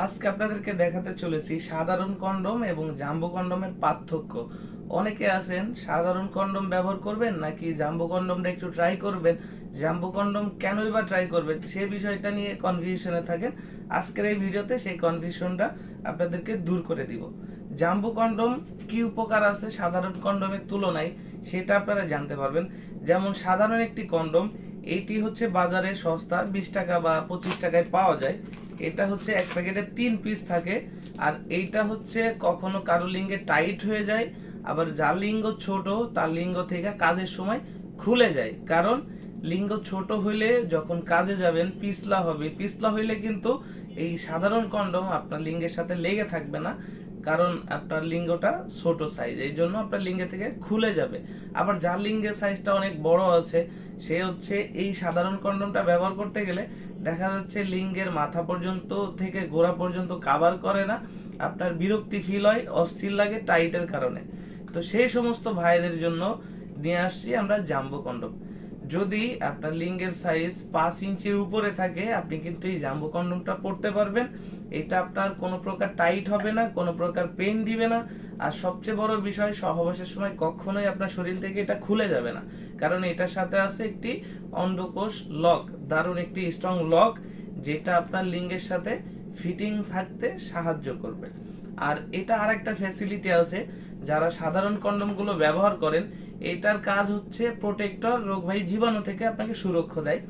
আজকে আপনাদেরকে দেখাতে চলেছি সাধারণ কন্ডম এবং জাম্বো কন্ডমের পার্থক্য। অনেকে আছেন সাধারণ কন্ডম ব্যবহার করবেন নাকি জাম্বো কন্ডমটা একটু ট্রাই করবেন, জাম্বো কন্ডম কেনই বা ট্রাই করবেন সে বিষয়টা নিয়ে কনফিউশনে থাকেন। আজকের এই ভিডিওতে সেই কনফিউশনটা আপনাদেরকে দূর করে দিব। জাম্বো কন্ডম কি উপকার আছে সাধারণ কন্ডমের তুলনায় সেটা আপনারা জানতে পারবেন। যেমন সাধারণ একটি কন্ডম এইটি হচ্ছে বাজারে সস্তা 20 টাকা বা 25 টাকায় পাওয়া যায়। এটা হচ্ছে এক প্যাকেটে 3 পিস থাকে। আর এইটা হচ্ছে কখনো কারো লিঙ্গে টাইট হয়ে যায়, আবার যার লিঙ্গ ছোট তার লিঙ্গ থেকে কাজের সময় খুলে যায়। কারণ লিঙ্গ ছোট হইলে যখন কাজে যাবেন পিছলা হবে, পিছলা হইলে কিন্তু এই সাধারণ কন্ডম আপনার লিঙ্গের সাথে লেগে থাকবে না, কারণ আপনার লিঙ্গটা ছোট সাইজ, এই জন্য আপনার লিঙ্গে থেকে খুলে যাবে। আবার যার লিঙ্গের সাইজটা অনেক বড় আছে সে হচ্ছে এই সাধারণ কন্ডমটা ব্যবহার করতে গেলে দেখা যাচ্ছে লিঙ্গের মাথা পর্যন্ত থেকে গোড়া পর্যন্ত কাভার করে না, আপনার বিরক্তি ফিল হয়, অস্থির লাগে টাইটের কারণে। তো সেই সমস্ত ভাইদের জন্য নিয়ে আসছি আমরা জাম্বো কন্ডম। যদি আপনার লিঙ্গের সাইজ 5 ইঞ্চির উপরে থাকে আপনি কিন্তু এই জাম্বো কন্ডমটা পড়তে পারবেন। এটা আপনার কোনো প্রকার টাইট হবে না, কোনো প্রকার পেইন দিবে না, আর সবচেয়ে বড় বিষয় সহবাসের সময় কখনোই আপনার শরীর থেকে এটা খুলে যাবে না, কারণ এটার সাথে আছে একটি অন্ডকোষ লক, দারুণ একটি স্ট্রং লক, যেটা আপনার লিঙ্গের সাথে ফিটিং থাকতে সাহায্য করবে। আর এটা আরেকটা ফ্যাসিলিটি আছে, যারা সাধারণ কন্ডমগুলো ব্যবহার করেন এটার কাজ হচ্ছে প্রোটেক্টর, রোগবাহী জীবাণু থেকে আপনাকে সুরক্ষা দেয়।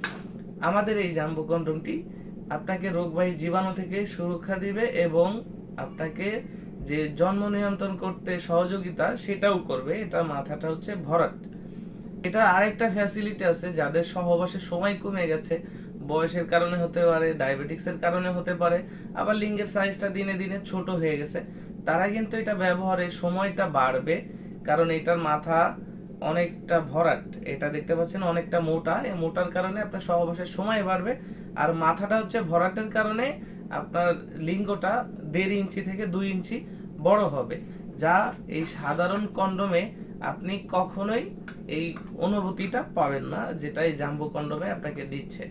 আমাদের এই জাম্বো কন্ডমটি আপনাকে রোগবাহী জীবাণু থেকে সুরক্ষা দিবে এবং আপনাকে যে জন্ম নিয়ন্ত্রণ করতে সহযোগিতা সেটাও করবে। এটা মাথাটা হচ্ছে ভরাট। এটা আরেকটা ফ্যাসিলিটি আছে, যাদের সহবাসের সময় কমে গেছে, বয়সের কারণে হতে পারে, ডায়াবেটিক্সের কারণে হতে পারে, আবার লিঙ্গের সাইজটা দিনে দিনে ছোট হয়ে গেছে, তারা কিন্তু এটা ব্যবহারের সময়টা বাড়বে, কারণ এটার মাথা অনেকটা ভরাট, এটা দেখতে পাচ্ছেন অনেকটা মোটা, এই মোটার কারণে আপনার সহবাসের সময় বাড়বে। আর মাথাটা হচ্ছে ভরাটের কারণে আপনার লিঙ্গটা 1.5 ইঞ্চি থেকে 2 ইঞ্চি বড় হবে, যা এই সাধারণ কন্ডমে আপনি কখনোই এই অনুভূতিটা পাবেন না, যেটা এই জাম্বো কন্ডমে আপনাকে দিচ্ছে।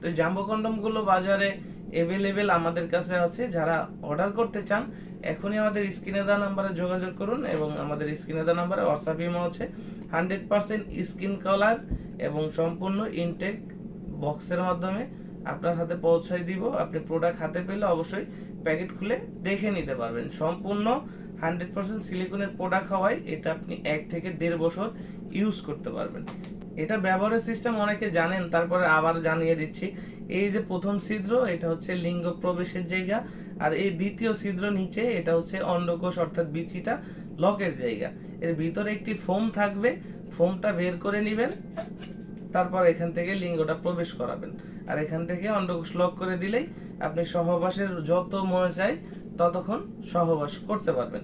তো জাম্বো কন্ডমগুলো বাজারে অ্যাভেলেবেল আমাদের কাছে আছে। যারা অর্ডার করতে চান এখনই আমাদের স্ক্রিনে দেওয়া নাম্বারে যোগাযোগ করুন, এবং আমাদের স্ক্রিনে দেওয়া নাম্বারে হোয়াটসঅ্যাপ ইমো আছে। 100% স্কিন কালার এবং সম্পূর্ণ ইনটেক বক্সের মাধ্যমে আপনার হাতে পৌঁছায় দিব। আপনি প্রোডাক্ট হাতে পেলে অবশ্যই প্যাকেট খুলে দেখে নিতে পারবেন। সম্পূর্ণ 100% সিলিকনের প্রোডাক্ট হওয়ায় এটা আপনি 1 থেকে 1.5 বছর ইউজ করতে পারবেন। এটা ব্যবহারের সিস্টেম অনেকে জানেন, তারপরে আবার জানিয়ে দিচ্ছি। এই যে প্রথম ছিদ্র এটা হচ্ছে লিঙ্গ প্রবেশের জায়গা, আর এই দ্বিতীয় ছিদ্র নিচে এটা হচ্ছে অন্ডকোষ অর্থাৎ বিচিটা লকের জায়গা। এর ভিতরে একটি ফোম থাকবে, ফোমটা বের করে নেবেন, তারপর এখান থেকে লিঙ্গটা প্রবেশ করাবেন, আর এখান থেকে অন্ডকোষ লক করে দিলেই আপনি সহবাসের যত মনে চায় ততক্ষণ সহবাস করতে পারবেন।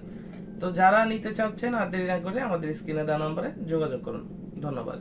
তো যারা নিতে চাচ্ছেন আর দেরি না করে আমাদের স্ক্রিনে দেওয়া নম্বরে যোগাযোগ করুন। ধন্যবাদ।